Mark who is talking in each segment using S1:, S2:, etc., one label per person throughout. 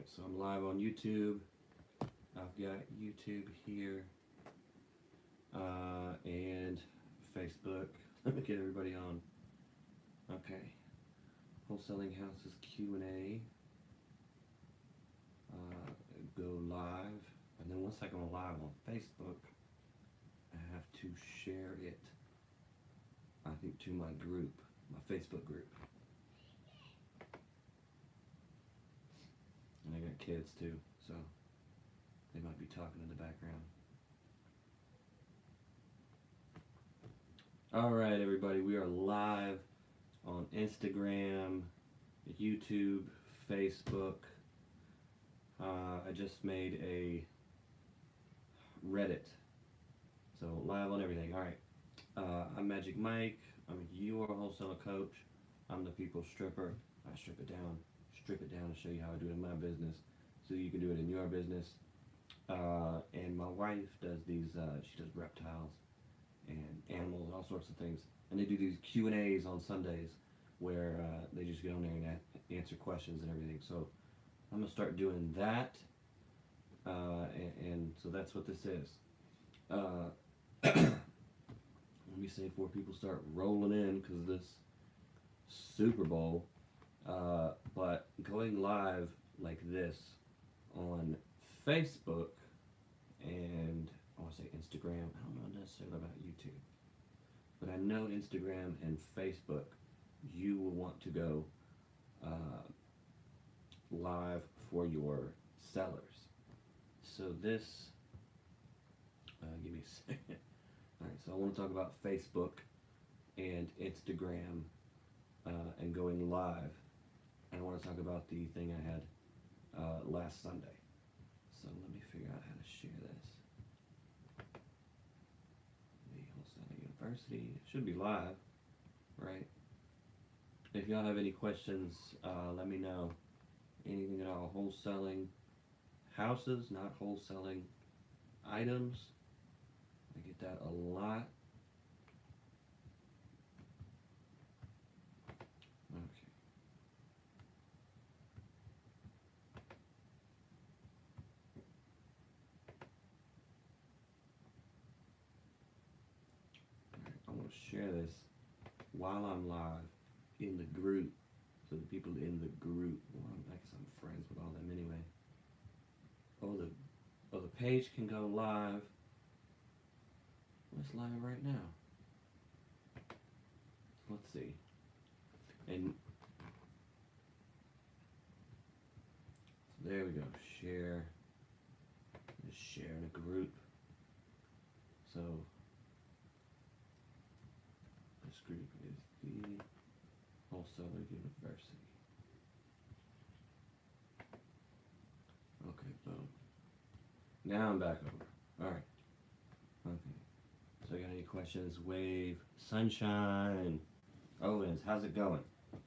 S1: Alright, so I'm live on YouTube. I've got YouTube here and Facebook. Let me get everybody on. Okay. Wholesaling Houses Q&A. Go live. And then once I go live on Facebook, I have to share it, I think, to my group, my Facebook group. And I got kids too, so they might be talking in the background. Alright, everybody, we are live on Instagram, YouTube, Facebook. I just made a Reddit, so live on everything. Alright, I'm Magic Mike. I'm your wholesaler coach. I'm the people's stripper. I strip it down to show you how I do it in my business so you can do it in your business. And my wife does these, she does reptiles and animals and all sorts of things, and they do these Q&As on Sundays where they just get on there and answer questions and everything. So I'm gonna start doing that, and so that's what this is. Let me say before people start rolling in, because of this Super Bowl, but going live like this on Facebook and I want to say Instagram. I don't know necessarily about YouTube, but I know Instagram and Facebook, you will want to go live for your sellers. So this, give me a second. Alright, so I want to talk about Facebook and Instagram and going live. And I want to talk about the thing I had last Sunday. So let me figure out how to share this. The Wholesaling University, it should be live, right? If y'all have any questions, let me know. Anything at all. Wholesaling houses, not wholesaling items. I get that a lot. Okay. Alright, I want to share this while I'm live in the group. So the people in the group, well, I guess I'm friends with all them anyway. Oh, the page can go live. It's live right now. Let's see. And so there we go. Share. Just share in a group. So this group is the Wholesaling University. Okay, boom. Now I'm back over. Alright. Okay. So you got any questions? Wave, sunshine, Owens, how's it going?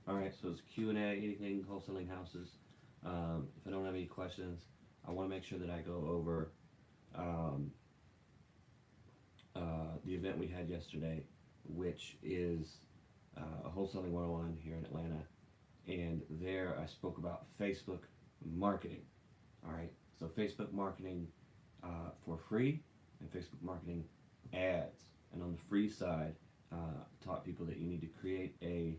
S1: Alright, so it's Q&A, anything wholesaling houses. If I don't have any questions, I want to make sure that I go over the event we had yesterday, which is a Wholesaling 101 here in Atlanta. And there I spoke about Facebook marketing. Alright, so Facebook marketing for free and Facebook marketing ads. And on the free side, taught people that you need to create a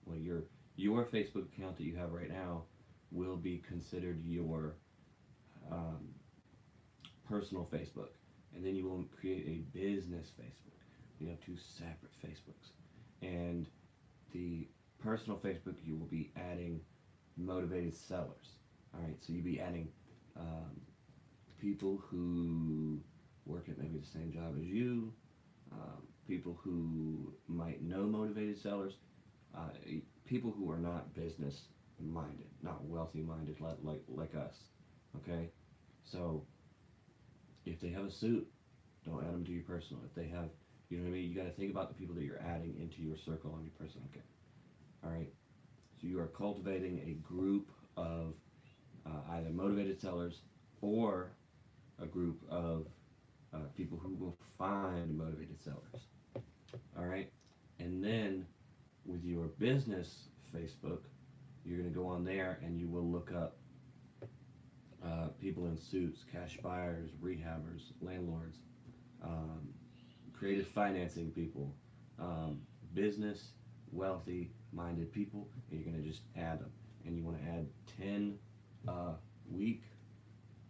S1: well, your Facebook account that you have right now will be considered your personal Facebook, and then you will create a business Facebook. You have two separate Facebooks, and the personal Facebook, you will be adding motivated sellers. All right, so you'll be adding people who work at maybe the same job as you, people who might know motivated sellers, people who are not business minded, not wealthy minded like us. Okay, so if they have a suit, don't add them to your personal. If they have, you know what I mean, you got to think about the people that you're adding into your circle on your personal account. All right, so you are cultivating a group of either motivated sellers or a group of people who will find motivated sellers. All right, and then with your business Facebook, you're going to go on there and you will look up people in suits, cash buyers, rehabbers, landlords, um, creative financing people, business, wealthy minded people, and you're going to just add them. And you want to add 10 a week.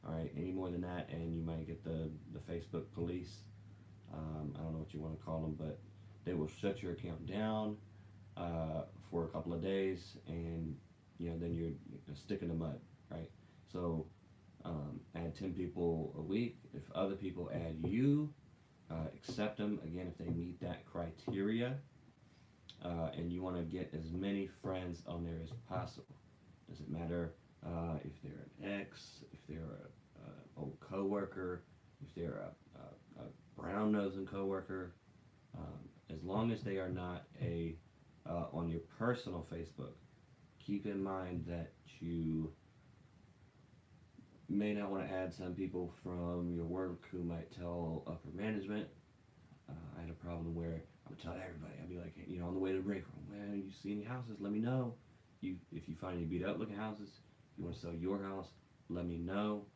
S1: All right, any more than that, and you might get the Facebook police. I don't know what you want to call them, but they will shut your account down for a couple of days, and then you're a stick in the mud, right? So add 10 people a week. If other people add you, accept them again if they meet that criteria, and you want to get as many friends on there as possible. Doesn't matter if they're an ex, if they're a old coworker, if they're a brown nosing coworker, as long as they are not on your personal Facebook. Keep in mind that you may not want to add some people from your work who might tell upper management. I had a problem where I would tell everybody. I'd be like, hey, on the way to the break room, well, you see any houses, let me know. If you find any beat up looking houses, if you want to sell your house, let me know.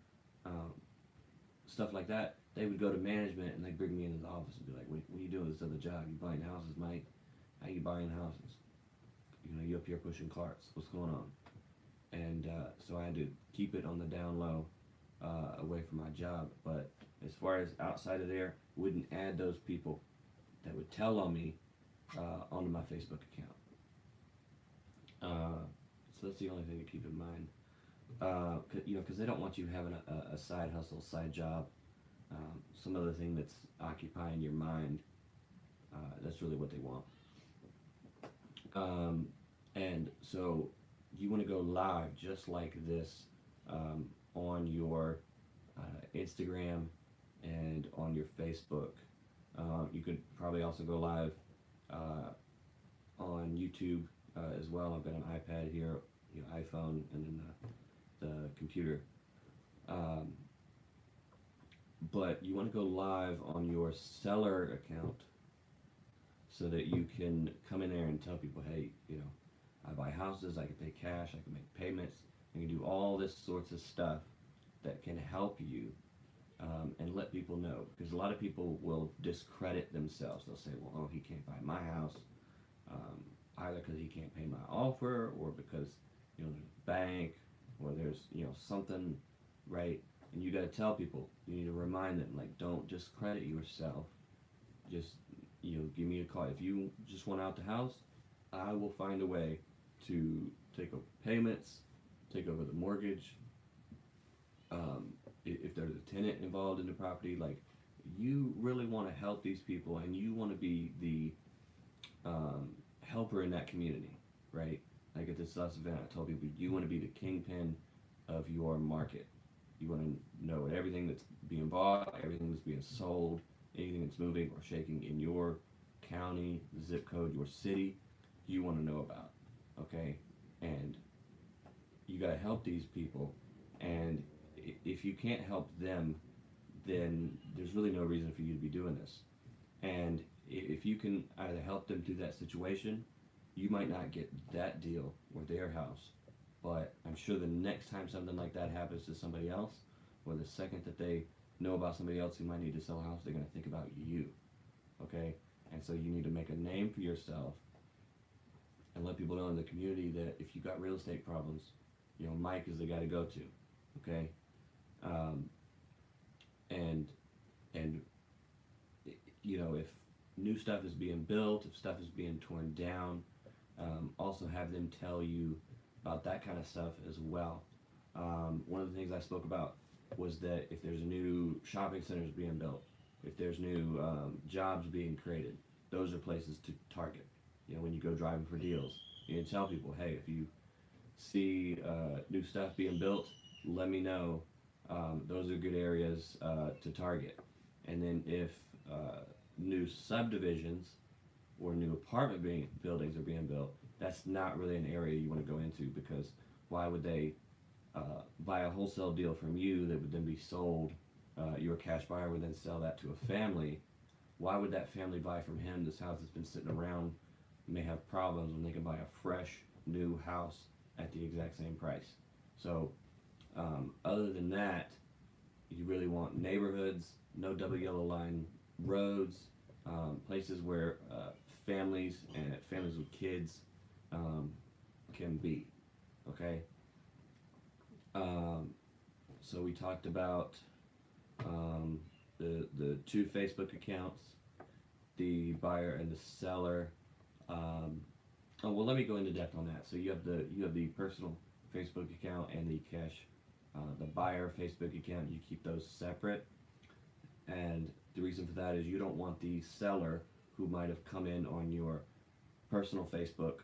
S1: Stuff like that. They would go to management and they'd bring me into the office and be like, what are you doing this other job? You buying houses, Mike? How you buying houses? You up here pushing carts. What's going on? And so I had to keep it on the down low, away from my job. But as far as outside of there, wouldn't add those people that would tell on me onto my Facebook account. So that's the only thing to keep in mind. Because they don't want you having a side hustle, side job, some other thing that's occupying your mind. That's really what they want. And so you want to go live just like this on your Instagram and on your Facebook. You could probably also go live on YouTube as well. I've got an iPad here, iPhone, and then the computer. But you want to go live on your seller account so that you can come in there and tell people, hey, I buy houses, I can pay cash, I can make payments, I can do all this sorts of stuff that can help you, and let people know. Because a lot of people will discredit themselves. They'll say, well, oh, he can't buy my house, either because he can't pay my offer, or because there's a bank, or there's something, right? And you got to tell people, you need to remind them, like, don't discredit yourself. Just give me a call. If you just want out the house, I will find a way to take over payments, take over the mortgage. If there's a tenant involved in the property, like, you really want to help these people, and you want to be the helper in that community, right? Like at this last event, I told people, you want to be the kingpin of your market. You want to know everything that's being bought, everything that's being sold, anything that's moving or shaking in your county, zip code, your city, you want to know about, okay? And you got to help these people, and if you can't help them, then there's really no reason for you to be doing this. And if you can either help them through that situation, you might not get that deal or their house, but I'm sure the next time something like that happens to somebody else, or the second that they know about somebody else who might need to sell a house, they're going to think about you, okay? And so you need to make a name for yourself and let people know in the community that if you got real estate problems, Mike is the guy to go to, okay? If new stuff is being built, if stuff is being torn down, also have them tell you about that kind of stuff as well. One of the things I spoke about was that if there's new shopping centers being built, if there's new jobs being created, those are places to target. When you go driving for deals, you can tell people, hey, if you see new stuff being built, let me know. Those are good areas to target. And then if new subdivisions or new apartment buildings are being built, that's not really an area you want to go into, because why would they buy a wholesale deal from you that would then be sold? Your cash buyer would then sell that to a family. Why would that family buy from him? This house has been sitting around, may have problems, when they can buy a fresh new house at the exact same price. So other than that, you really want neighborhoods, no double yellow line roads, places where families and families with kids can be. Okay. Um, so we talked about the two Facebook accounts, the buyer and the seller. Oh well, let me go into depth on that. So you have the personal Facebook account and the cash, the buyer Facebook account. You keep those separate, and the reason for that is you don't want the seller who might have come in on your personal Facebook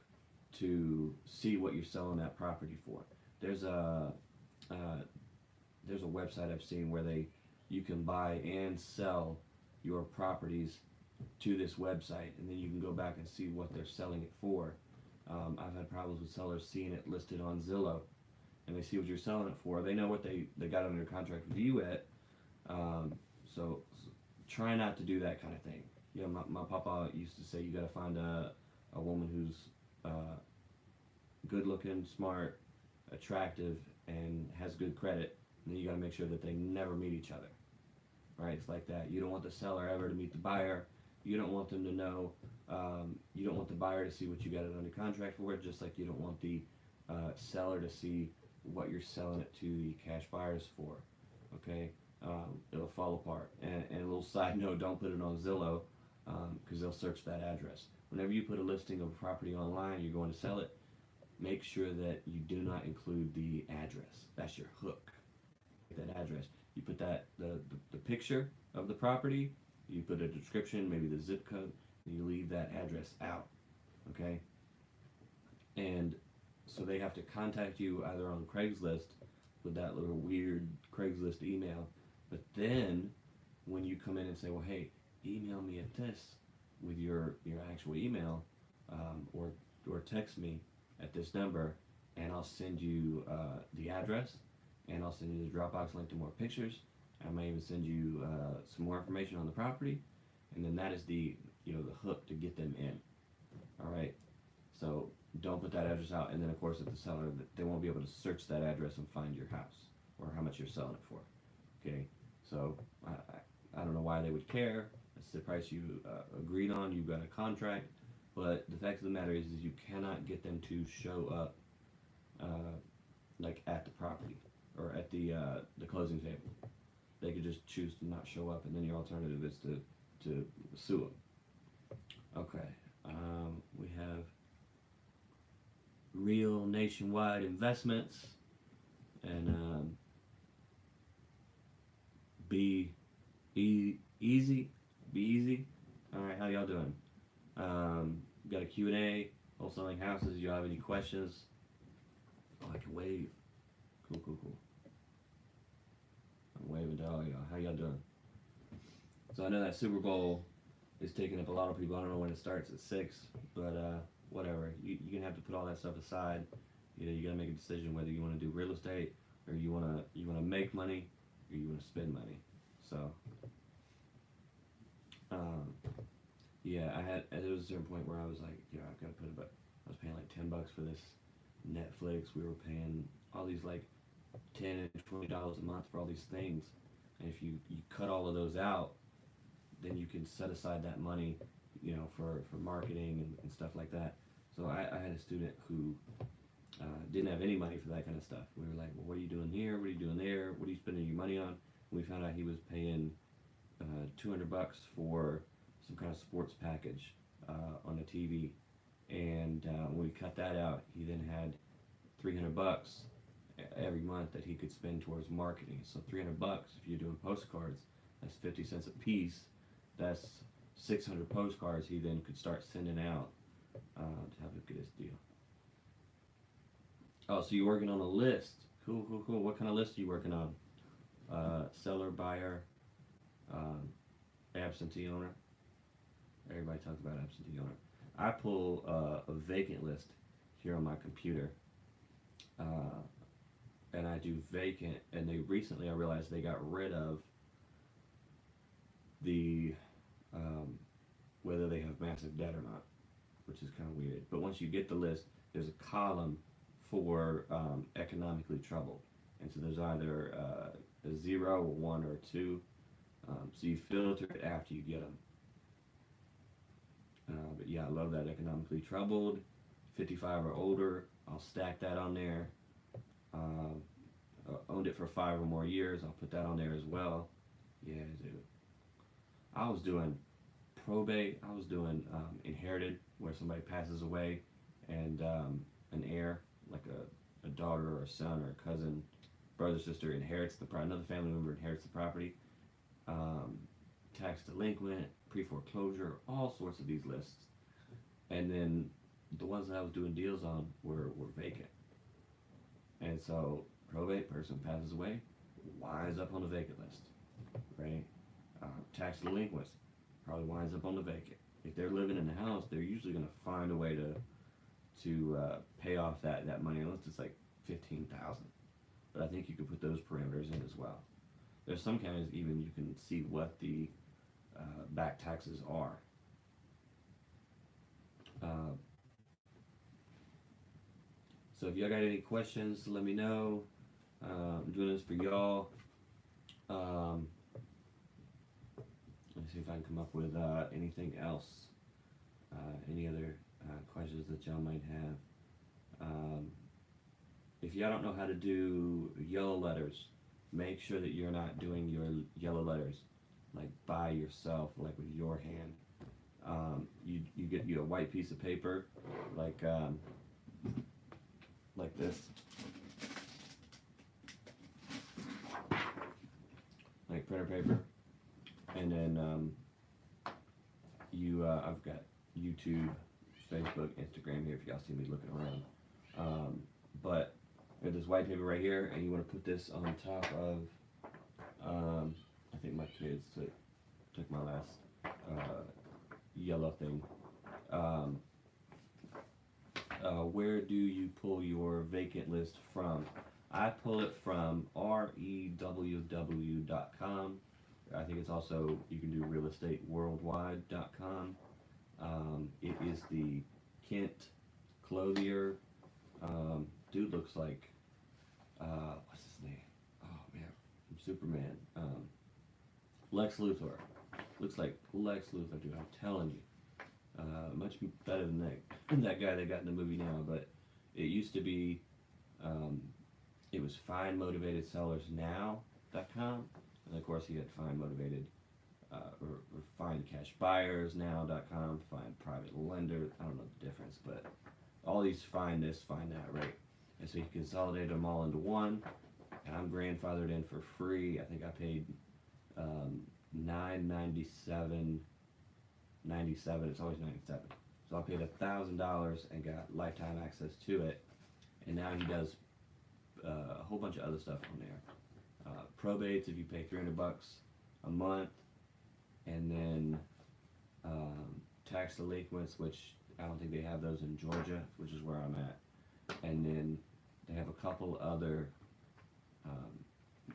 S1: to see what you're selling that property for. There's a there's a website I've seen where you can buy and sell your properties to this website, and then you can go back and see what they're selling it for. I've had problems with sellers seeing it listed on Zillow, and they see what you're selling it for. They know what they got under contract with you at. So try not to do that kind of thing. You know, my papa used to say you got to find a woman who's good looking, smart, attractive, and has good credit. And then you got to make sure that they never meet each other. Right? It's like that. You don't want the seller ever to meet the buyer. You don't want them to know. You don't want the buyer to see what you got it under contract for. Just like you don't want the seller to see what you're selling it to the cash buyers for. Okay? It'll fall apart. And a little side note: don't put it on Zillow because they'll search that address. Whenever you put a listing of a property online, you're going to sell it. Make sure that you do not include the address. That's your hook. That address. You put that the picture of the property. You put a description, maybe the zip code, and you leave that address out. Okay. And so they have to contact you either on Craigslist with that little weird Craigslist email. But then when you come in and say, well, hey, email me at this with your actual email, or text me at this number, and I'll send you the address, and I'll send you the Dropbox link to more pictures. I may even send you some more information on the property, and then that is the hook to get them in. All right. So don't put that address out, and then of course at the seller, they won't be able to search that address and find your house or how much you're selling it for. Okay. So I don't know why they would care. That's the price you agreed on. You've got a contract, but the fact of the matter is you cannot get them to show up like at the property or at the closing table. They could just choose to not show up, and then your alternative is to sue them. Okay, we have real nationwide investments, and be easy. All right, how y'all doing? Got a Q&A, Wholesaling Houses. You have any questions? Oh, I can wave. Cool. I'm waving to all y'all. How y'all doing? So I know that Super Bowl is taking up a lot of people. I don't know when it starts at 6, but whatever. You're gonna have to put all that stuff aside. You gotta make a decision whether you want to do real estate or you wanna make money or you wanna spend money. So yeah, there was a certain point where I was like, I've got to put about. I was paying like $10 for this Netflix. We were paying all these like $10 and $20 a month for all these things, and if you cut all of those out, then you can set aside that money, for marketing and stuff like that. So I had a student who didn't have any money for that kind of stuff. We were like, well, what are you doing here? What are you doing there? What are you spending your money on? And we found out he was paying $200 for some kind of sports package on the TV, and when we cut that out, he then had $300 every month that he could spend towards marketing. So $300, if you're doing postcards, that's 50 cents a piece. That's 600 postcards he then could start sending out to have a good deal. Oh, so you're working on a list. Cool. What kind of list are you working on? Seller, buyer, absentee owner. Everybody talks about absentee owner. I pull a vacant list here on my computer, and I do vacant. And recently I realized they got rid of the whether they have massive debt or not, which is kind of weird. But once you get the list, there's a column for economically troubled, and so there's either a 0, a 1, or a 2. So you filter it after you get them. But yeah, I love that economically troubled, 55 or older. I'll stack that on there. Owned it for 5 or more years. I'll put that on there as well. Yeah, dude. I was doing probate. I was doing inherited, where somebody passes away, and an heir, like a daughter or a son or a cousin, brother, sister, inherits the another family member inherits the property. Tax delinquent, pre-foreclosure, all sorts of these lists. And then the ones that I was doing deals on were vacant. And so probate, person passes away, winds up on the vacant list, right? Tax delinquents probably winds up on the vacant. If they're living in the house, they're usually going to find a way to pay off that money, unless it's like $15,000. But I think you can put those parameters in as well. There's some counties even you can see what the back taxes are. So if y'all got any questions, let me know. I'm doing this for y'all. Let's see if I can come up with anything else. Any other questions that y'all might have. If y'all don't know how to do yellow letters, make sure that you're not doing your yellow letters like by yourself, like with your hand. You get a white piece of paper, like this, like printer paper, and then I've got YouTube, Facebook, Instagram here if y'all see me looking around. But there's this white paper right here, and you want to put this on top of, I think my kids took my last yellow thing. Where do you pull your vacant list from? I pull it from reww.com. I think it's also, you can do realestateworldwide.com. It is the Kent Clothier. Dude looks like, what's his name? Oh man, from Superman. Lex Luthor. Looks like Lex Luthor, dude, I'm telling you. Much better than that guy they got in the movie now, but it used to be, it was FindMotivatedSellersNow.com, and of course he had FindMotivated, or FindCashBuyersNow.com, FindPrivateLender, I don't know the difference, but all these find this, find that, right? And so you consolidate them all into one, and I'm grandfathered in for free. I think I paid $997. It's always $97. So I paid $1,000 and got lifetime access to it, and now he does a whole bunch of other stuff on there. Probates if you pay $300 a month, and then tax delinquents, which I don't think they have those in Georgia, which is where I'm at, and then they have a couple other,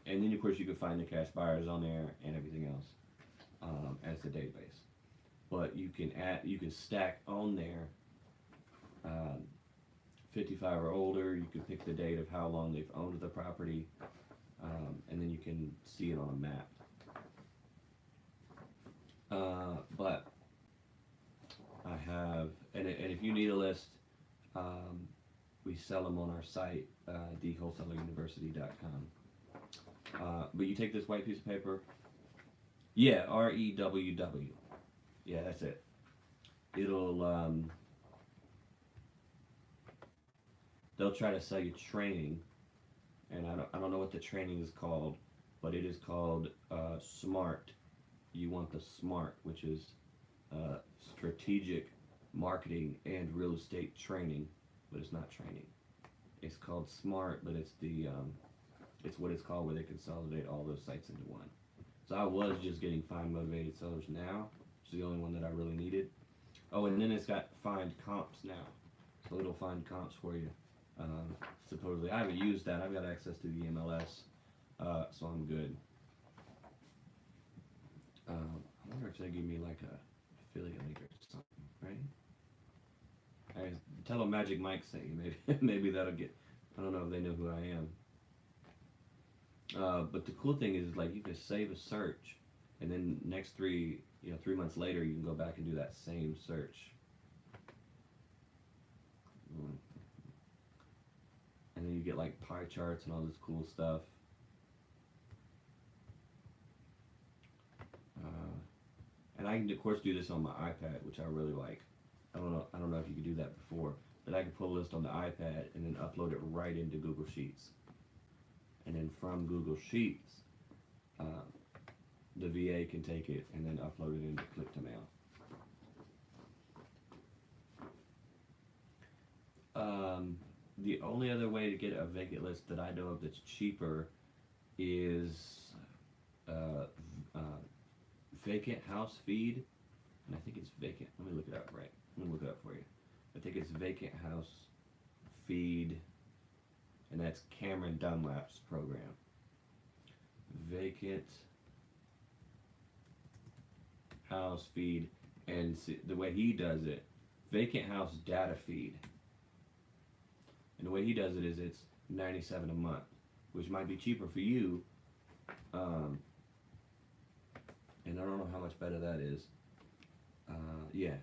S1: and then of course you can find the cash buyers on there and everything else as the database. But you can stack on there 55 or older. You can pick the date of how long they've owned the property, and then you can see it on a map. But I have, and if you need a list, we sell them on our site, thewholesalinguniversity.com. But you take this white piece of paper, yeah, REWW. Yeah, that's it. It'll, they'll try to sell you training, and I don't know what the training is called, but it is called SMART. You want the SMART, which is strategic marketing and real estate training, but it's not training. It's called SMART, but it's the it's what it's called, where they consolidate all those sites into one. So I was just getting Find Motivated Sellers Now, which is the only one that I really needed. Oh, and then it's got Find Comps Now, so it'll find comps for you. Supposedly, I haven't used that. I've got access to the MLS, so I'm good. I wonder if they give me like a affiliate link or something, right? I tell them Magic Mike sent you. Maybe maybe that'll get I don't know if they know who I am. But the cool thing is, like, you can save a search, and then next 3 months later, you can go back and do that same search. Mm. And then you get like pie charts and all this cool stuff. And I can of course do this on my iPad, which I really like. I don't know if you could do that before, but I can pull a list on the iPad and then upload it right into Google Sheets. And then from Google Sheets, the VA can take it and then upload it into Click to Mail. The only other way to get a vacant list that I know of that's cheaper is Vacant House Feed, and I think it's vacant. Let me look it up for you. I think it's Vacant House Feed, and that's Cameron Dunlap's program. Vacant House Feed, and see, the way he does it, Vacant House Data Feed. And the way he does it is it's $97 a month, which might be cheaper for you. And I don't know how much better that is. Yeah.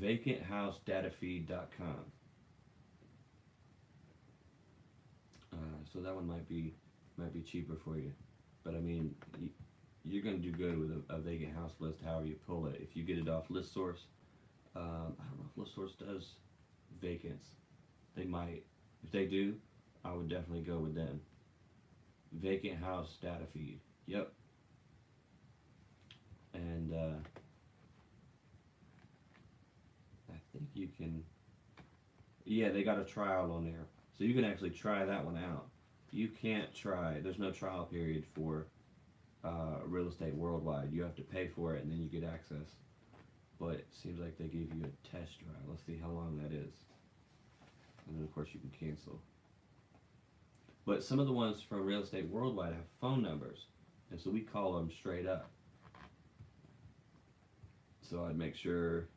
S1: VacantHouseDataFeed.com. So that one might be cheaper for you. But I mean, you're going to do good with a vacant house list, however you pull it. If you get it off ListSource, I don't know if ListSource does vacants. They might. If they do, I would definitely go with them. Vacant House Data Feed. Yep. And I think you can. Yeah, they got a trial on there, so you can actually try that one out. You can't try. There's no trial period for Real Estate Worldwide. You have to pay for it, and then you get access. But it seems like they give you a test drive. Let's see how long that is. And then of course you can cancel. But some of the ones from Real Estate Worldwide have phone numbers, and so we call them straight up. So I'd make sure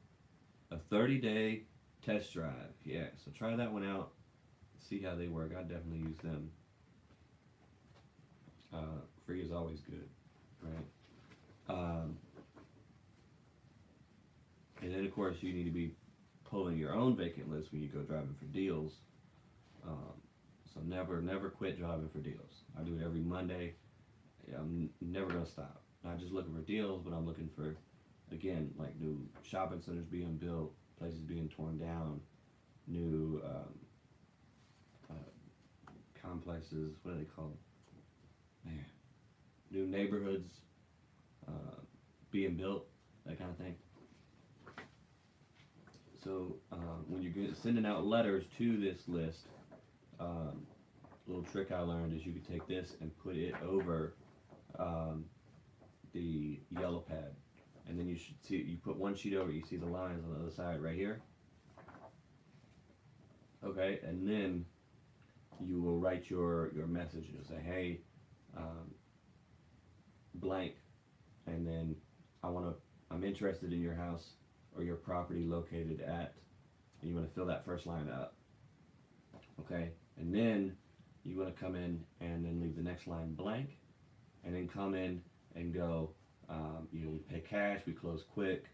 S1: a 30-day test drive. Yeah, so try that one out. See how they work. I'd definitely use them. Free is always good, right? And then of course you need to be pulling your own vacant list when you go driving for deals. So never quit driving for deals. I do it every Monday. I'm never gonna stop. Not just looking for deals, but I'm looking for, again, like new shopping centers being built, places being torn down, new complexes. What are they called? Man, new neighborhoods being built, that kind of thing. So when you're sending out letters to this list, a little trick I learned is you could take this and put it over the yellow pad, and then you should see, you put one sheet over, you see the lines on the other side right here. Okay, and then you will write your message and say, hey, blank, and then I'm interested in your house or your property located at, and you want to fill that first line up. Okay, and then you want to come in and then leave the next line blank, and then come in and go, we pay cash, we close quick,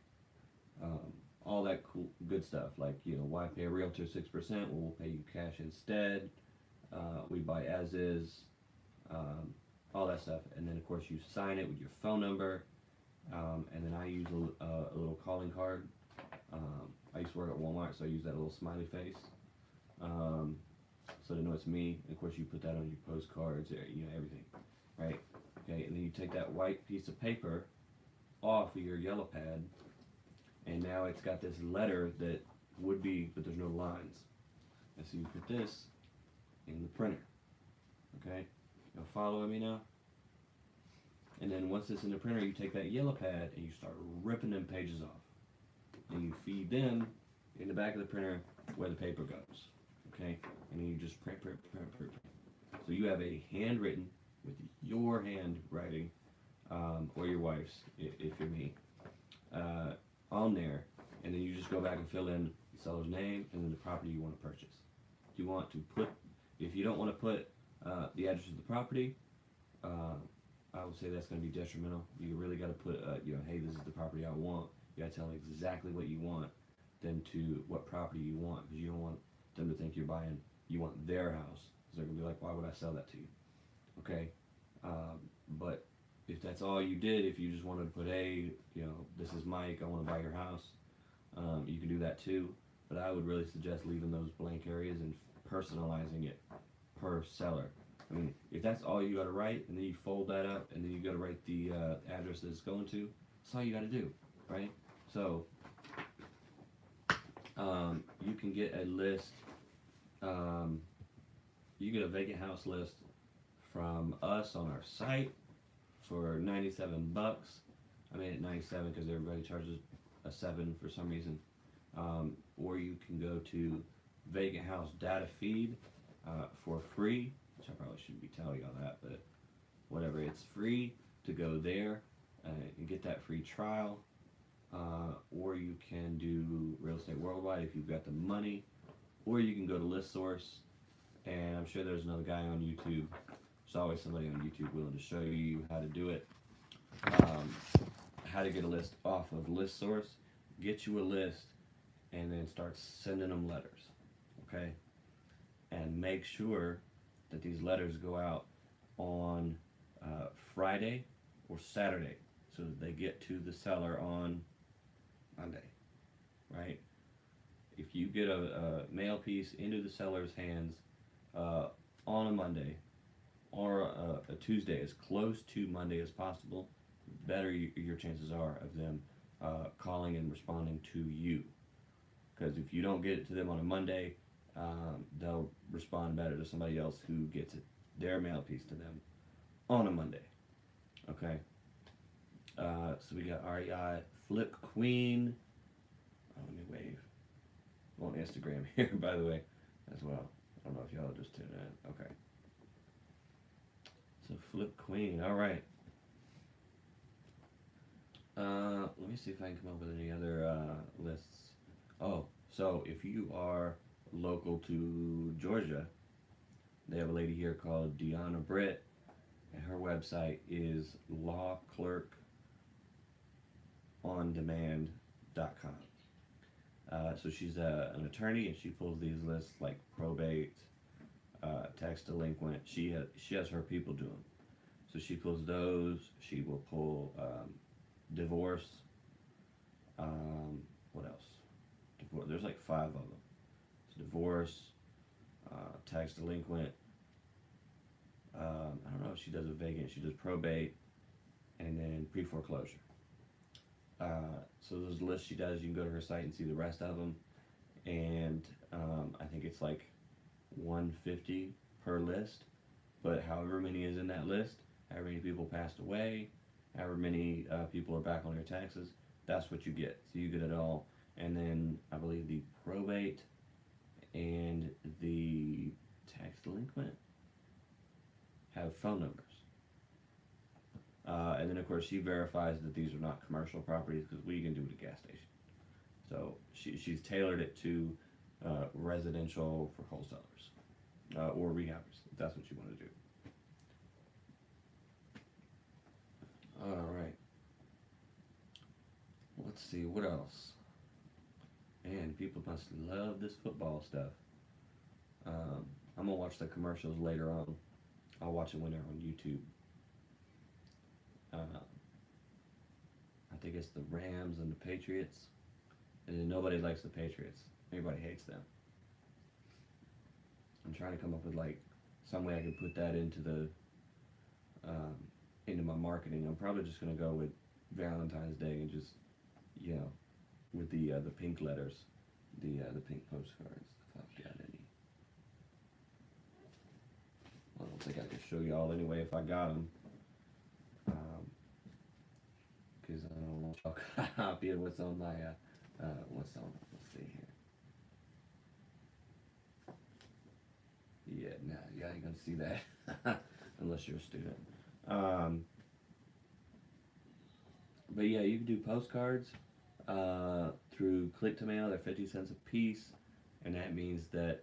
S1: all that cool, good stuff. Like, why pay a realtor 6%? Well, we'll pay you cash instead. We buy as is, all that stuff. And then, of course, you sign it with your phone number. And then I use a little calling card. I used to work at Walmart, so I use that little smiley face. So they know it's me. And of course, you put that on your postcards, everything, right? Okay, and then you take that white piece of paper off of your yellow pad, and now it's got this letter that would be, but there's no lines. And so you put this in the printer, okay? You following me now? And then once it's in the printer, you take that yellow pad and you start ripping them pages off. And you feed them in the back of the printer where the paper goes, okay? And then you just print. So you have a handwritten, with your handwriting, or your wife's, if you're me, on there. And then you just go back and fill in the seller's name and then the property you want to purchase. you want to put, if you don't want to put the address of the property, I would say that's going to be detrimental. You really got to put, hey, this is the property I want. You got to tell them exactly what you want, then to what property you want, because you don't want them to think you want their house. Because they're going to be like, why would I sell that to you? Okay? But if that's all you did, if you just wanted to put, hey, this is Mike, I want to buy your house, you can do that too. But I would really suggest leaving those blank areas and personalizing it per seller. I mean, if that's all you got to write, and then you fold that up, and then you got to write the address that it's going to, that's all you got to do, right? So, you can get a list, you get a vacant house list from us on our site for $97. I made it 97 because everybody charges a 7 for some reason. Or you can go to Vacant House Data Feed for free, which I probably shouldn't be telling y'all that, but whatever, it's free to go there and get that free trial. Or you can do Real Estate Worldwide if you've got the money, or you can go to ListSource, and I'm sure there's another guy on YouTube. There's always somebody on YouTube willing to show you how to do it. How to get a list off of ListSource. Get you a list and then start sending them letters, okay? And make sure that these letters go out on Friday or Saturday so that they get to the seller on Monday, right? If you get a mail piece into the seller's hands on a Monday or a Tuesday, as close to Monday as possible, better your chances are of them calling and responding to you. Because if you don't get it to them on a Monday, they'll respond better to somebody else who gets their mail piece to them on a Monday. Okay. So we got REI Flip Queen. Oh, let me wave. I'm on Instagram here, by the way, as well. I don't know if y'all just tuned in. Okay. So Flip Queen. All right. Let me see if I can come up with any other lists. Oh, so if you are local to Georgia, they have a lady here called Deanna Britt, and her website is lawclerkondemand.com. So she's an attorney, and she pulls these lists like probate, tax delinquent. She has her people do them. So she pulls those. She will pull divorce. What else? There's like 5 of them. So divorce, tax delinquent. I don't know if she does a vacant. She does probate, and then pre-foreclosure. So those lists she does, you can go to her site and see the rest of them. And I think it's like $150 per list. But however many is in that list, however many people passed away, however many people are back on their taxes, that's what you get. So you get it all. And then I believe the probate and the tax delinquent have phone numbers. And then of course she verifies that these are not commercial properties, because what are you going to do with a gas station? So she's tailored it to residential for wholesalers or rehabbers, if that's what you want to do. Alright. Let's see, what else? Man, people must love this football stuff. I'm going to watch the commercials later on. I'll watch it when they're on YouTube. I think it's the Rams and the Patriots. And then nobody likes the Patriots. Everybody hates them. I'm trying to come up with like some way I could put that into my marketing. I'm probably just going to go with Valentine's Day and just, with the pink letters, the pink postcards, if I've got any. I don't think I can show y'all anyway if I got them. Because I don't want y'all copying what's on my, let's see here. Yeah, no, you ain't gonna see that unless you're a student. But yeah, you can do postcards through Click to Mail. They're 50 cents a piece, and that means that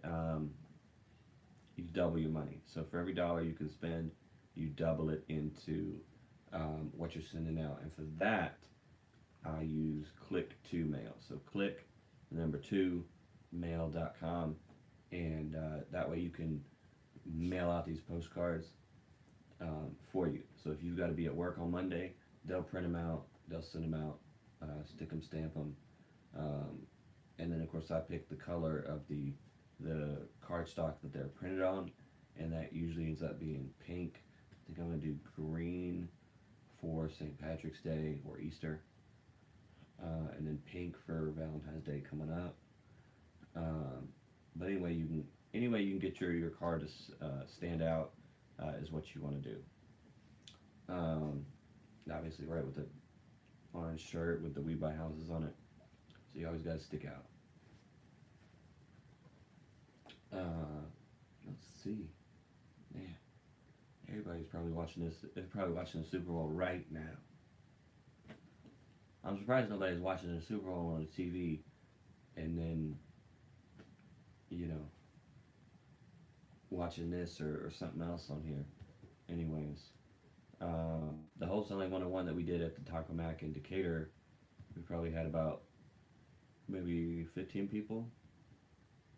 S1: you double your money. So for every dollar you can spend, you double it into what you're sending out. And for that, I use Click to Mail. So click the number two mail.com, and that way you can mail out these postcards for you. So if you've got to be at work on Monday, they'll print them out, they'll send them out, stick them, stamp them, um, and then of course I pick the color of the cardstock that they're printed on, and that usually ends up being pink. I think I'm gonna do green for St. Patrick's Day or Easter, and then pink for Valentine's Day coming up. Um, but anyway you can get your card to stand out is what you want to do. Um, Obviously, right, with the orange shirt with the We Buy Houses on it, so you always got to stick out. Let's see, man. Everybody's probably watching this. They're probably watching the Super Bowl right now. I'm surprised nobody's watching the Super Bowl on the TV, and then, you know, watching this or something else on here. Anyways, the Wholesaling 101 that we did at the Taco Mac in Decatur, we probably had about maybe 15 people,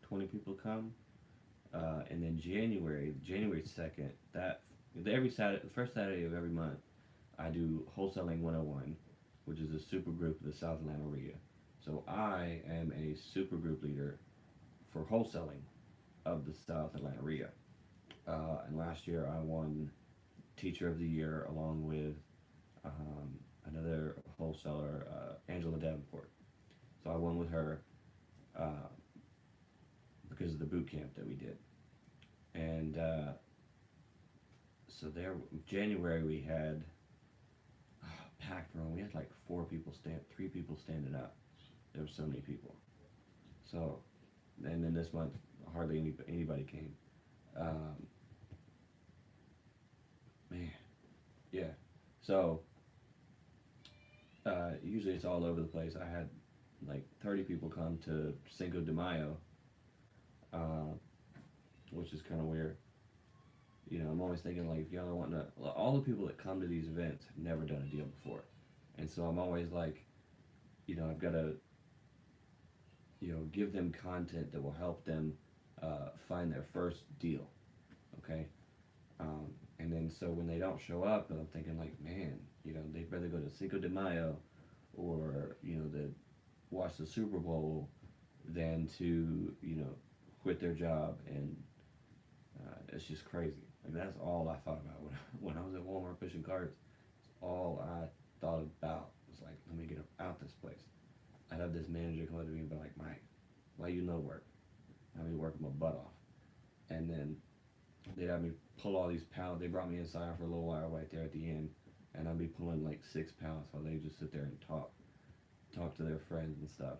S1: 20 people come. And then January 2nd, every Saturday, the first Saturday of every month, I do Wholesaling 101, which is a super group of the South Atlanta area. So I am a super group leader for wholesaling of the South Atlanta area. And last year I won Teacher of the Year along with another wholesaler, Angela Davenport. So I won with her because of the boot camp that we did. And so there, January we had packed room. We had like 3 people standing up. There were so many people. So, and then this month hardly anybody came. Man, yeah. So usually it's all over the place. I had like 30 people come to Cinco de Mayo, which is kind of weird. You know, I'm always thinking like, if y'all are wanting to, all the people that come to these events have never done a deal before, and so I'm always like, you know, I've got to, you know, give them content that will help them find their first deal. Okay. And then so when they don't show up, I'm thinking like, man, you know, they'd rather go to Cinco de Mayo or, you know, watch the Super Bowl than to, you know, quit their job. And it's just crazy. Like, that's all I thought about when I was at Walmart pushing carts. It's all I thought about was like, let me get out this place. I'd have this manager come up to me and be like, Mike, why you no work? I'd be working my butt off. And then they'd have me pull all these pallets. They brought me inside for a little while right there at the end, and I'd be pulling like 6 pallets while they just sit there and talk to their friends and stuff.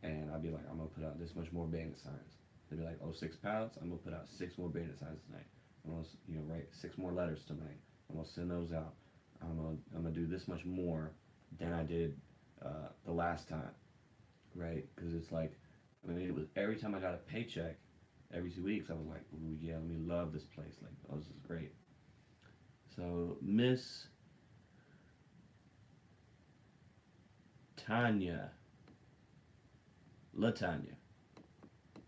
S1: And I'd be like, I'm gonna put out this much more bandit signs. They'd be like, oh, 6 pallets? I'm gonna put out 6 more bandit signs tonight. I'm gonna, you know, write 6 more letters tonight. I'm gonna send those out. I'm gonna do this much more than I did the last time, right? Because it's like, I mean, it was every time I got a paycheck, every 2 weeks, I was like, ooh, yeah, let me love this place. Like, oh, this is great. So, Miss LaTanya,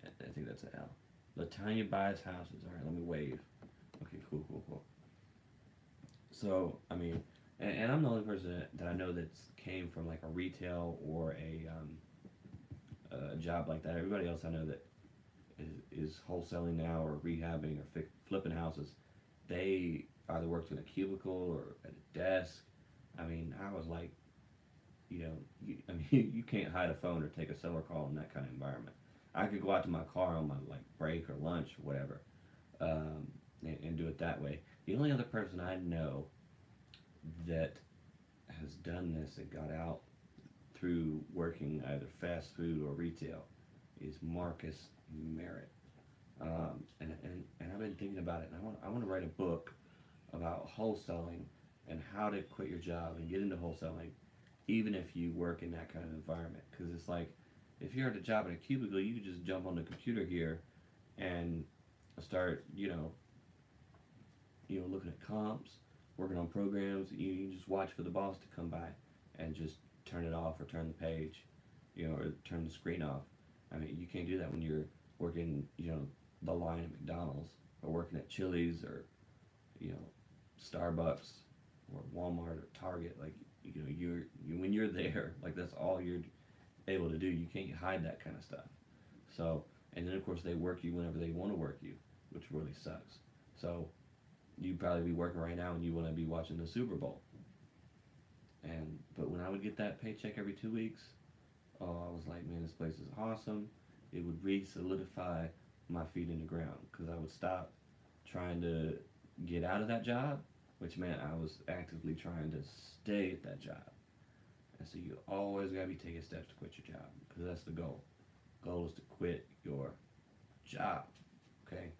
S1: I think that's an L. LaTanya buys houses. All right, let me wave. Okay, cool. So, I mean, and I'm the only person that I know that's came from like a retail or a job like that. Everybody else I know that is wholesaling now or rehabbing or flipping houses, they either worked in a cubicle or at a desk. I mean, I was like, you know, you can't hide a phone or take a seller call in that kind of environment. I could go out to my car on my like break or lunch or whatever, and do it that way. The only other person I know that has done this and got out through working either fast food or retail is Marcus Merritt. And I've been thinking about it, and I want to write a book about wholesaling and how to quit your job and get into wholesaling, even if you work in that kind of environment. Because it's like, if you're at a job in a cubicle, you could just jump on the computer here and I start, looking at comps, working on programs. You just watch for the boss to come by and just turn it off or turn the page, or turn the screen off. I mean, you can't do that when you're working, the line at McDonald's or working at Chili's or, you know, Starbucks or Walmart or Target. Like, when you're there, like that's all you're able to do. You can't hide that kind of stuff. So, and then of course they work you whenever they want to work you, which really sucks. So, you'd probably be working right now and you want to be watching the Super Bowl. But when I would get that paycheck every 2 weeks, oh, I was like, man, this place is awesome. It would re-solidify my feet in the ground because I would stop trying to get out of that job, which meant I was actively trying to stay at that job. And so you always gotta be taking steps to quit your job because that's the goal. Goal is to quit your job. Okay,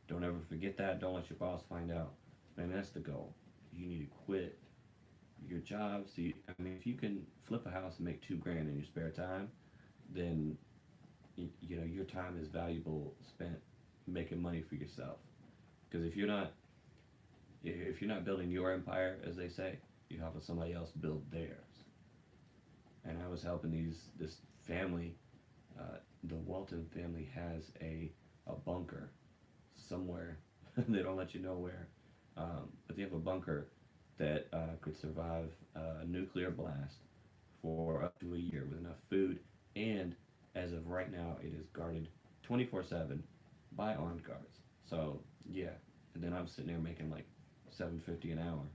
S1: don't ever forget that. Don't let your boss find out. Man, that's the goal. You need to quit your job. See, I mean, if you can flip a house and make $2 grand in your spare time, then your time is valuable spent making money for yourself. Because if you're not building your empire, as they say, you're helping somebody else build theirs. And I was helping this family. The Walton family has a bunker somewhere. They don't let you know where, but they have a bunker that could survive a nuclear blast for up to a year with enough food, and as of right now, it is guarded 24/7 by armed guards. So yeah, and then I'm sitting there making like $7.50 an hour,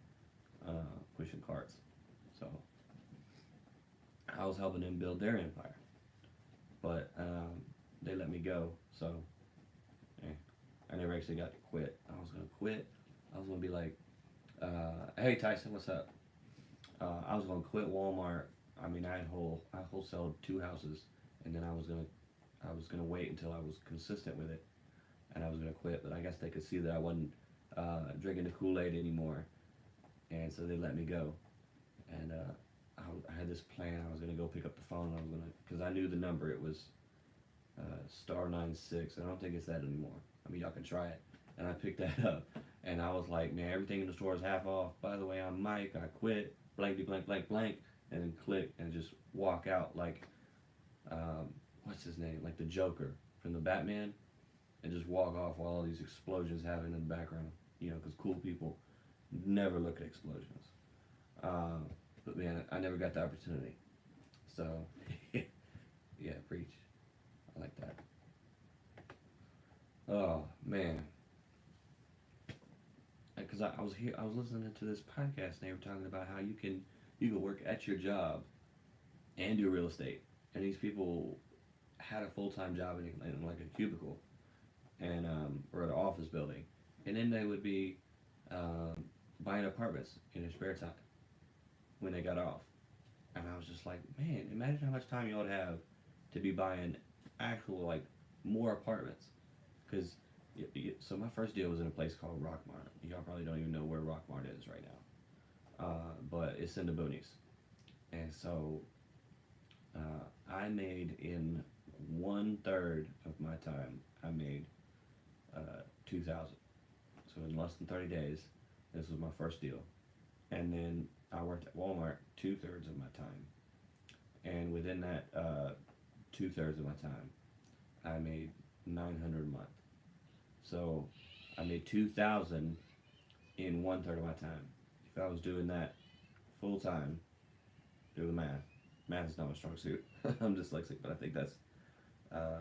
S1: pushing carts. So I was helping them build their empire, but they let me go. So I never actually got to quit. I was gonna quit. I was gonna be like, "Hey Tyson, what's up?" I was gonna quit Walmart. I mean, I wholesaled 2 houses, and then I was gonna wait until I was consistent with it, and I was gonna quit. But I guess they could see that I wasn't drinking the Kool-Aid anymore, and so they let me go. And I had this plan. I was gonna go pick up the phone. And I was gonna, because I knew the number. It was *96. I don't think it's that anymore. I mean, y'all can try it. And I picked that up, and I was like, man, everything in the store is half off. By the way, I'm Mike. I quit. Blankety blank blank blank, and then click and just walk out like, what's his name? Like the Joker from the Batman, and just walk off while all these explosions happening in the background. Because cool people never look at explosions. But man, I never got the opportunity. So, yeah, preach. I like that. Oh man, because I was listening to this podcast, and they were talking about how you can work at your job and do real estate. And these people had a full-time job in like a cubicle, and or an office building, and then they would be buying apartments in their spare time when they got off. And I was just like, man, imagine how much time you would have to be buying actual like more apartments. Because so my first deal was in a place called Rockmart. Y'all probably don't even know where Rockmart is right now, but it's in the boonies. And so I made in 1/3 of my time, I made 2,000. So in less than 30 days, this was my first deal. And then I worked at Walmart 2/3 of my time. And within that 2/3 of my time, I made 900 a month. So I made 2,000 in 1/3 of my time. If I was doing that full time, do the math. Math is not my strong suit. I'm dyslexic, but I think that's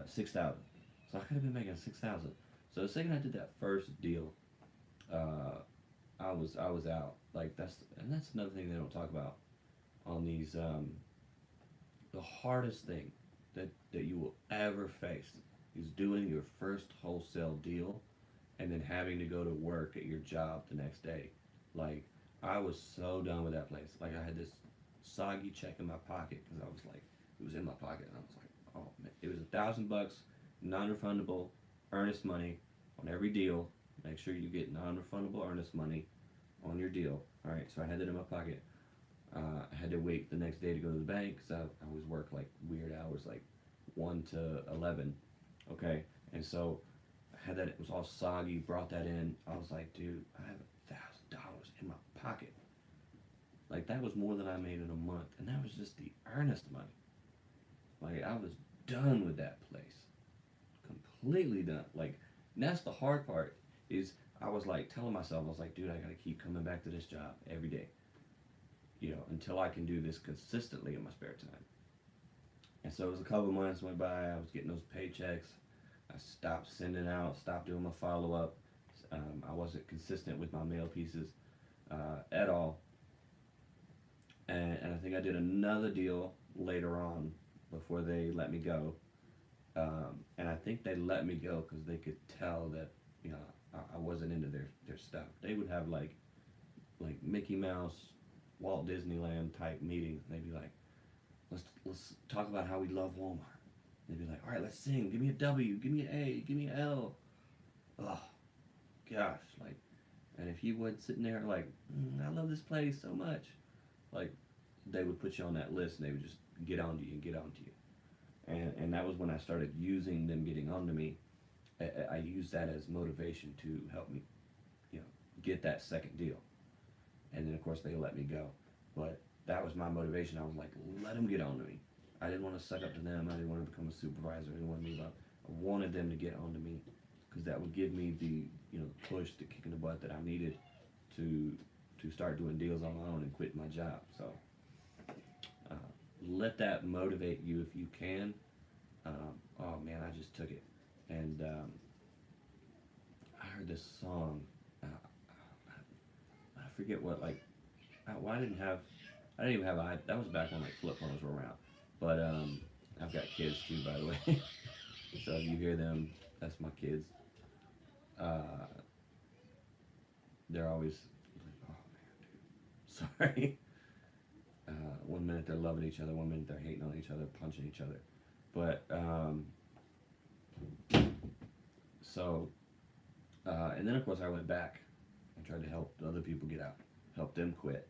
S1: 6,000. So I could have been making 6,000. So the second I did that first deal, I was out. Like that's another thing they don't talk about on these. The hardest thing that you will ever face is doing your first wholesale deal and then having to go to work at your job the next day. Like, I was so done with that place. Like, I had this soggy check in my pocket because I was like, it was in my pocket, and I was like, oh man, it was $1,000, non-refundable, earnest money on every deal. Make sure you get non-refundable earnest money on your deal. All right, so I had that in my pocket. I had to wait the next day to go to the bank because I always work like weird hours, like 1 to 11. Okay, and so I had that, it was all soggy, brought that in. I was like, dude, I have $1,000 in my pocket. Like, that was more than I made in a month. And that was just the earnest money. Like, I was done with that place. Completely done. Like, and that's the hard part, is I was like telling myself, I was like, dude, I gotta keep coming back to this job every day. You know, until I can do this consistently in my spare time. And so it was a couple of months went by, I was getting those paychecks. I stopped sending out, stopped doing my follow up. I wasn't consistent with my mail pieces at all. And I think I did another deal later on before they let me go. And I think they let me go because they could tell that, you know, I wasn't into their stuff. They would have like Mickey Mouse, Walt Disneyland type meetings. And they'd be like, let's talk about how we love Walmart. They'd be like, all right, let's sing. Give me a W. Give me an A. Give me an L. Oh, gosh. Like, and if you would sitting there like, I love this place so much, like, they would put you on that list and they would just get onto you and get onto you. And that was when I started using them getting onto me. I used that as motivation to help me, you know, get that second deal. And then of course they let me go. But that was my motivation. I was like, let them get onto me. I didn't want to suck up to them. I didn't want to become a supervisor. I didn't want to move up. I wanted them to get onto me because that would give me the, you know, push, the kick in the butt that I needed to start doing deals on my own and quit my job. So let that motivate you if you can. Oh man, I just took it. And I heard this song. I forget what, like, well, I didn't even have that was back when like flip phones were around. But I've got kids too, by the way. So if you hear them, that's my kids. They're always like, oh man, dude, sorry. 1 minute they're loving each other, 1 minute they're hating on each other, punching each other. But and then of course I went back and tried to help other people get out, help them quit.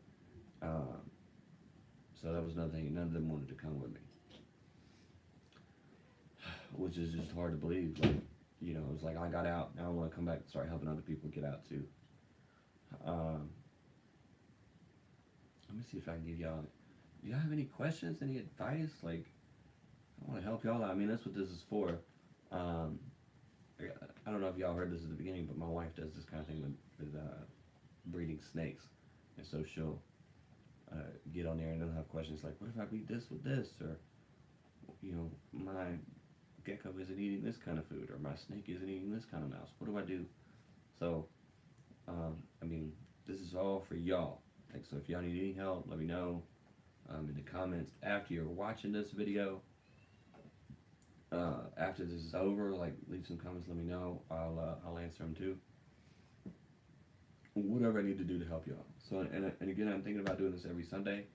S1: So that was another thing. None of them wanted to come with me, which is just hard to believe. Like, you know, it was like I got out, now I want to come back and start helping other people get out too. Let me see if I can give y'all. Do y'all have any questions, any advice? Like, I want to help y'all out. I mean, that's what this is for. I don't know if y'all heard this at the beginning, but my wife does this kind of thing with breeding snakes, and so she'll get on there and they'll have questions like, what if I breed this with this, or, you know, my gecko isn't eating this kind of food, or my snake isn't eating this kind of mouse. What do I do? So, I mean, this is all for y'all. Like, so if y'all need any help, let me know in the comments after you're watching this video. After this is over, like, leave some comments, let me know. I'll answer them too. Whatever I need to do to help y'all. So, and again, I'm thinking about doing this every Sunday.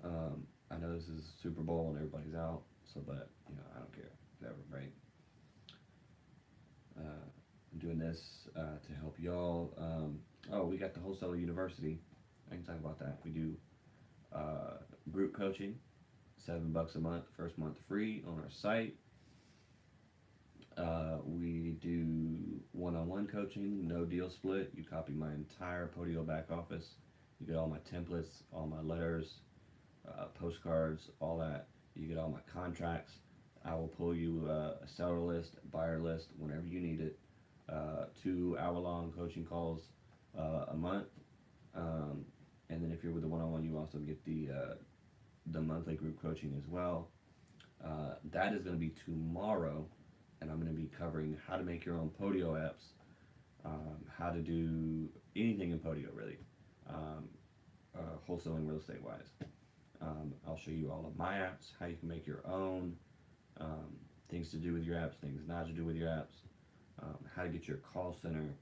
S1: I know this is Super Bowl and everybody's out, so, but, you know, I don't care. Whatever, right? I'm doing this to help y'all. We got the Wholesaling University. I can talk about that. We do group coaching, $7 a month, first month free on our site. We do one-on-one coaching, no deal split. You copy my entire Podio back office. You get all my templates, all my letters, postcards, all that. You get all my contracts. I will pull you a seller list, a buyer list, whenever you need it. 2 hour-long coaching calls a month. And then if you're with the one-on-one, you also get the monthly group coaching as well. That is going to be tomorrow, and I'm going to be covering how to make your own Podio apps, how to do anything in Podio really, wholesaling real estate wise. I'll show you all of my apps, how you can make your own, things to do with your apps, things not to do with your apps, how to get your call center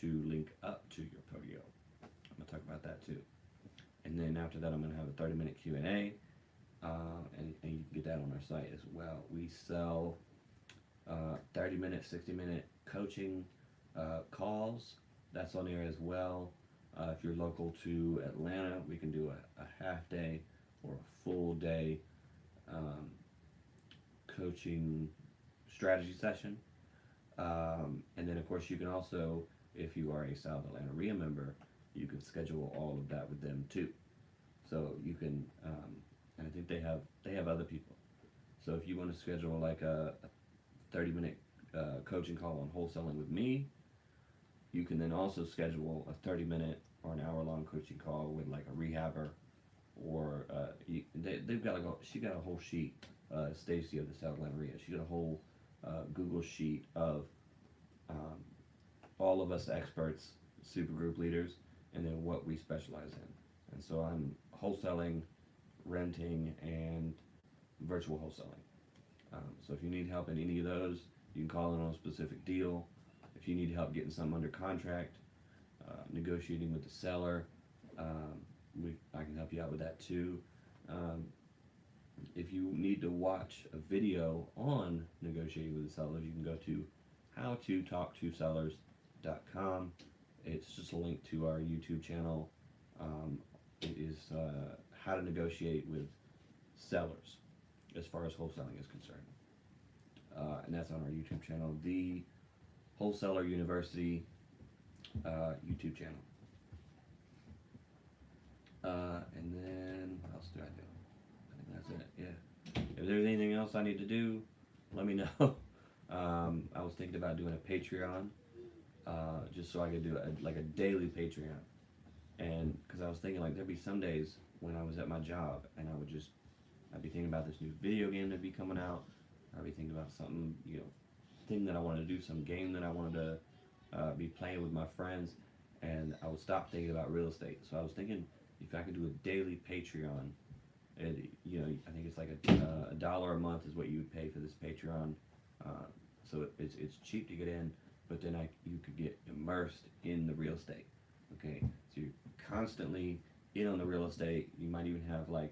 S1: to link up to your Podio. I'm going to talk about that too. And then after that, I'm going to have a 30-minute Q&A, and you can get that on our site as well. We sell 30-minute, 60-minute coaching calls. That's on there as well. If you're local to Atlanta, we can do a half day or a full day coaching strategy session. And then, of course, you can also, if you are a South Atlanta RIA member, you can schedule all of that with them too. So you can, and I think they have other people. So if you want to schedule like a 30-minute coaching call on wholesaling with me, you can then also schedule a 30-minute or an hour-long coaching call with like a rehabber, or they've got like she got a whole sheet. Stacy of the South Atlanta RIA, she got a whole Google sheet of um, all of us experts, super group leaders, and then what we specialize in. And so I'm wholesaling, renting, and virtual wholesaling. So if you need help in any of those, you can call in on a specific deal. If you need help getting something under contract, negotiating with the seller, I can help you out with that too. Um, if you need to watch a video on negotiating with the sellers, you can go to howtotalktosellers.com. It's just a link to our YouTube channel. It is how to negotiate with sellers as far as wholesaling is concerned. And that's on our YouTube channel, the Wholesaler University YouTube channel. And then, what else do I do? I think that's it, yeah. If there's anything else I need to do, let me know. I was thinking about doing a Patreon, just so I could do like a daily Patreon. And because I was thinking like there'd be some days when I was at my job and I'd be thinking about this new video game that'd be coming out. I'd be thinking about something, thing that I wanted to do, some game that I wanted to be playing with my friends, and I would stop thinking about real estate. So I was thinking if I could do a daily Patreon, and I think it's like a dollar a month is what you would pay for this Patreon. So it's cheap to get in, but then you could get immersed in the real estate. Okay, so you're constantly in on the real estate. You might even have a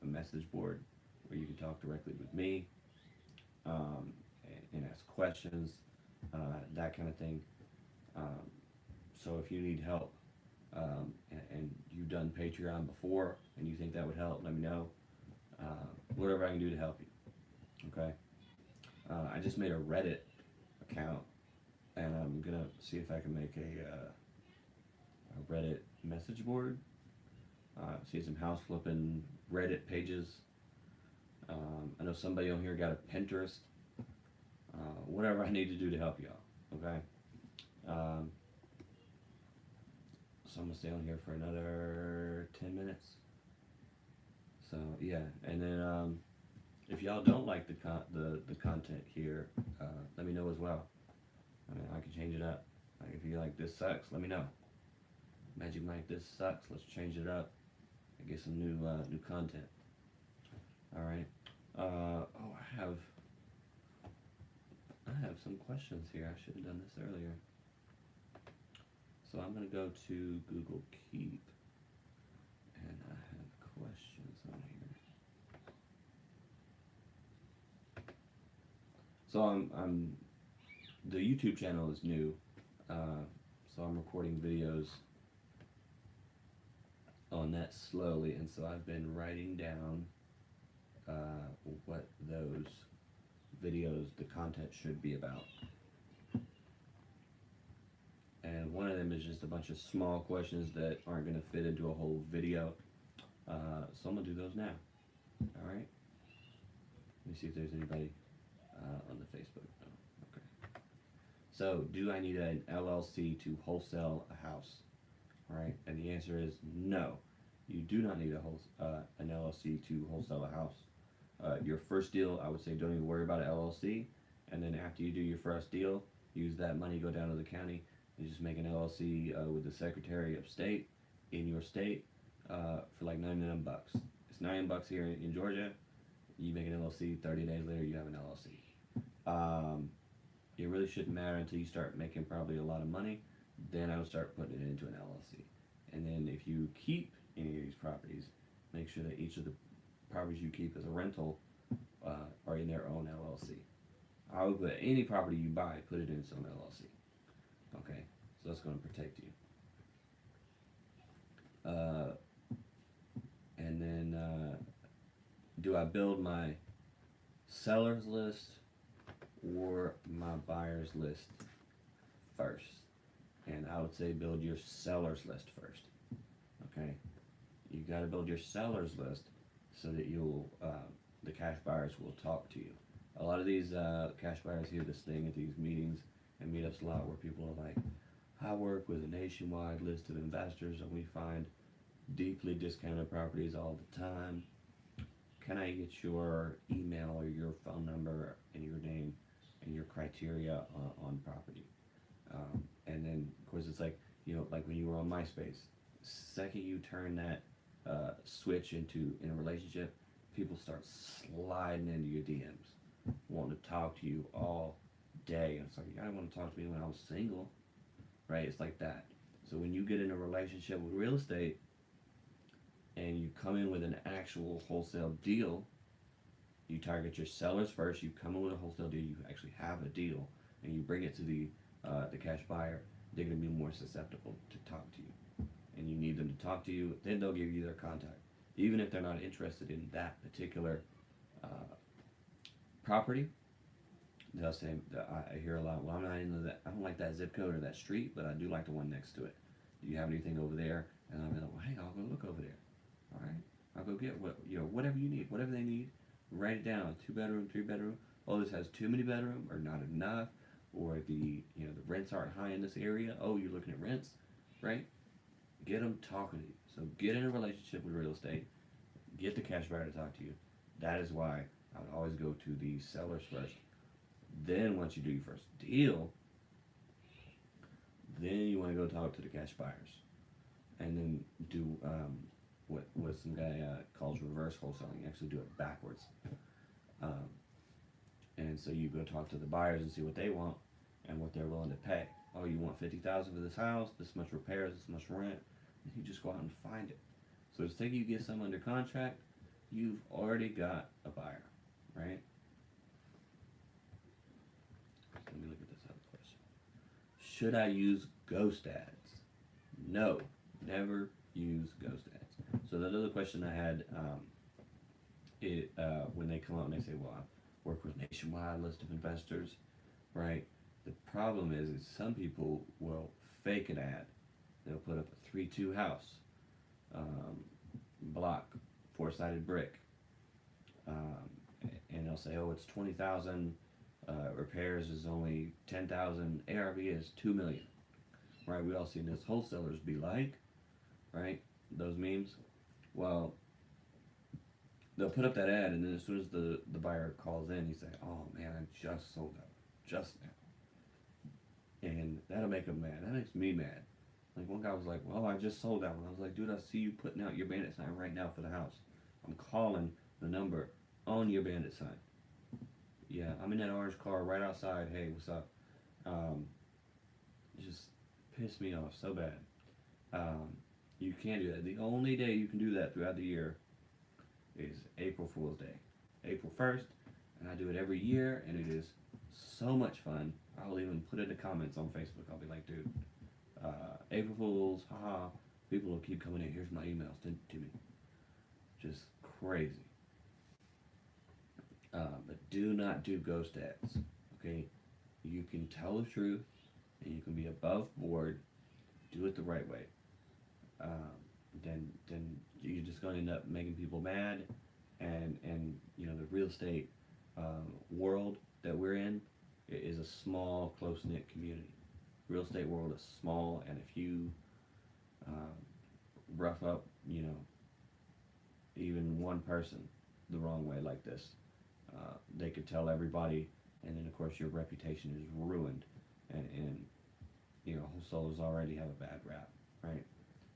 S1: message board where you can talk directly with me, and ask questions, that kind of thing. So if you need help, and you've done Patreon before and you think that would help, let me know. Whatever I can do to help you. Okay. I just made a Reddit account, and I'm gonna see if I can make a Reddit message board. See some house flipping Reddit pages. I know somebody on here got a Pinterest. Whatever I need to do to help y'all. Okay. So I'm gonna stay on here for another 10 minutes. So yeah, and then if y'all don't like the content here, let me know as well. I mean, I can change it up. Like if you're like, this sucks, let me know. Magic Mike, this sucks. Let's change it up and get some new content. All right. I have some questions here. I should have done this earlier. So I'm going to go to Google Keep, and I have questions on here. So I'm the YouTube channel is new, so I'm recording videos on that slowly, and so I've been writing down what those videos, the content should be about. And one of them is just a bunch of small questions that aren't going to fit into a whole video. So I'm going to do those now. All right. Let me see if there's anybody on the Facebook. No. Okay. So, do I need an LLC to wholesale a house? All right. And the answer is no. You do not need an LLC to wholesale a house. Your first deal, I would say, don't even worry about an LLC. And then after you do your first deal, use that money, go down to the county, and just make an LLC with the Secretary of State in your state for like $99. It's $9 here in Georgia. You make an LLC, 30 days later you have an LLC. It really shouldn't matter until you start making probably a lot of money. Then I would start putting it into an LLC. And then if you keep any of these properties, make sure that each of the properties you keep as a rental are in their own LLC. I would put any property you buy, put it in its own LLC. Okay, so that's going to protect you. And then, do I build my sellers list or my buyer's list first. And I would say build your seller's list first. Okay, you got to build your seller's list so that the cash buyers will talk to you. A lot of these cash buyers hear this thing at these meetings and meetups a lot where people are like, I work with a nationwide list of investors and we find deeply discounted properties all the time. Can I get your email or your phone number and your name and your criteria on property? And then, of course, it's like, like when you were on MySpace, second you turn that switch in a relationship, people start sliding into your DMs, wanting to talk to you all day. And it's like, I didn't want to talk to me when I was single, right? It's like that. So when you get in a relationship with real estate and you come in with an actual wholesale deal, you target your sellers first. You come in with a wholesale deal, you actually have a deal, and you bring it to the cash buyer. They're going to be more susceptible to talk to you, and you need them to talk to you. Then they'll give you their contact, even if they're not interested in that particular property. They'll say, I hear a lot, well, I'm not into that. I don't like that zip code or that street, but I do like the one next to it. Do you have anything over there? And I'll be like, well, hey, I'll go look over there. All right, I'll go get whatever you need, whatever they need. Write it down. 2-bedroom, 3-bedroom. Oh, this has too many bedroom or not enough, or the rents aren't high in this area. Oh, you're looking at rents, right? Get them talking to you. So get in a relationship with real estate. Get the cash buyer to talk to you. That is why I would always go to the sellers first. Then once you do your first deal, then you want to go talk to the cash buyers, and then do what some guy calls reverse wholesaling. You actually do it backwards. And so you go talk to the buyers and see what they want and what they're willing to pay. Oh, you want $50,000 for this house, this much repairs, this much rent, and you just go out and find it. So the second you get some under contract, you've already got a buyer, right? Let me look at this other question. Should I use ghost ads? No, never use ghost ads. So that other question I had, when they come out and they say, well, I work with a nationwide list of investors, right? The problem is some people will fake an ad. They'll put up a 3-2 house, block, 4-sided brick, and they'll say, oh, it's 20,000, repairs is only 10,000, ARV is 2 million, right? We all seen this wholesalers be like, right? Those memes. Well, they'll put up that ad, and then as soon as the buyer calls in, he say, oh man, I just sold out, just now. And that'll make them mad. That makes me mad. Like one guy was like, well, I just sold that one. I was like, dude, I see you putting out your bandit sign right now for the house. I'm calling the number on your bandit sign. Yeah, I'm in that orange car right outside. Hey, what's up? It just pissed me off so bad. You can't do that. The only day you can do that throughout the year is April Fool's Day. April 1st, and I do it every year, and it is so much fun. I'll even put it in the comments on Facebook. I'll be like, dude, April Fools, haha. People will keep coming in. Here's my email. Send it to me. Just crazy. But do not do ghost ads, okay? You can tell the truth, and you can be above board. Do it the right way. Then you're just going to end up making people mad, and the real estate world that we're in is a small, close-knit community. Real estate world is small, and if you rough up, even one person the wrong way like this, they could tell everybody, and then of course your reputation is ruined, and wholesalers already have a bad rap, right?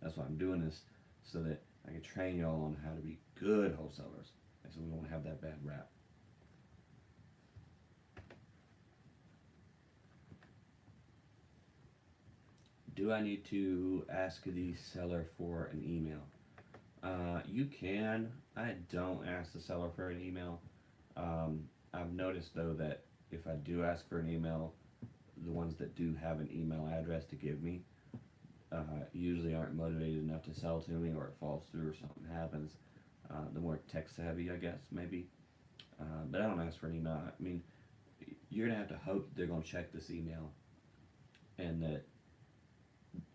S1: That's why I'm doing this, so that I can train y'all on how to be good wholesalers, and so we don't have that bad rap. Do I need to ask the seller for an email? You can. I don't ask the seller for an email. I've noticed though that if I do ask for an email, the ones that do have an email address to give me usually aren't motivated enough to sell to me, or it falls through, or something happens. The more tech savvy, I guess, maybe. But I don't ask for an email. I mean, you're gonna have to hope that they're gonna check this email and that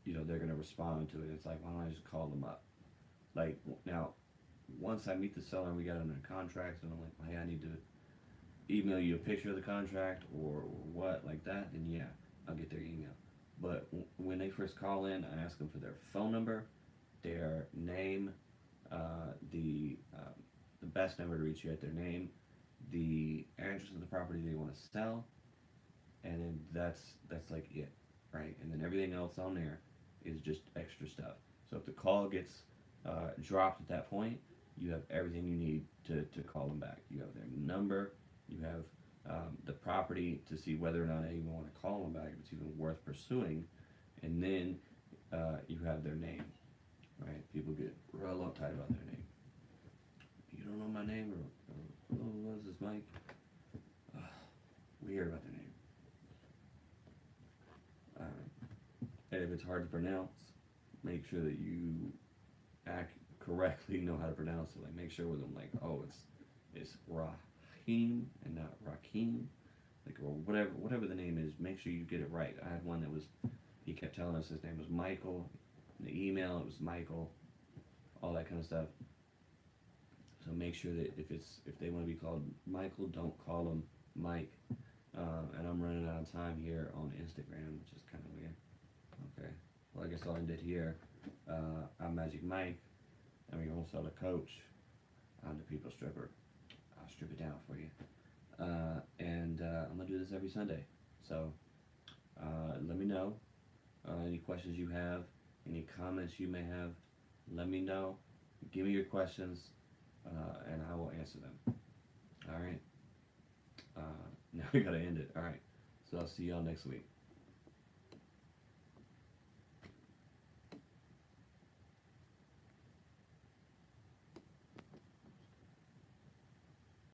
S1: they're gonna respond to it. It's like, why don't I just call them up? Like now, once I meet the seller and we got under contract, and I'm like, hey, I need to email you a picture of the contract or what like that, then yeah, I'll get their email. But when they first call in, I ask them for their phone number, their name, the best number to reach you at, their name, the address of the property they want to sell, and then that's like it, right? And then everything else on there is just extra stuff. So if the call gets dropped at that point, you have everything you need to call them back. You have their number, you have the property to see whether or not I even want to call them back, if it's even worth pursuing, and then you have their name, right? People get real uptight about their name. You don't know my name, or what is this, Mike? Weird about their name. And if it's hard to pronounce, make sure that you correctly know how to pronounce it. Like, make sure with them, like, oh, it's Raheem and not Rakeem, like, or whatever the name is. Make sure you get it right. I had one that he kept telling us his name was Michael. In the email, it was Michael. All that kind of stuff. So make sure that if they want to be called Michael, don't call them Mike. And I'm running out of time here on Instagram, which is kind of weird. Okay. Well, I guess all I did here, I'm Magic Mike. I'm your wholesaler coach. I'm the people stripper. I'll strip it down for you. And I'm going to do this every Sunday. So let me know any questions you have, any comments you may have. Let me know. Give me your questions, and I will answer them. All right. Now we got to end it. All right. So I'll see y'all next week.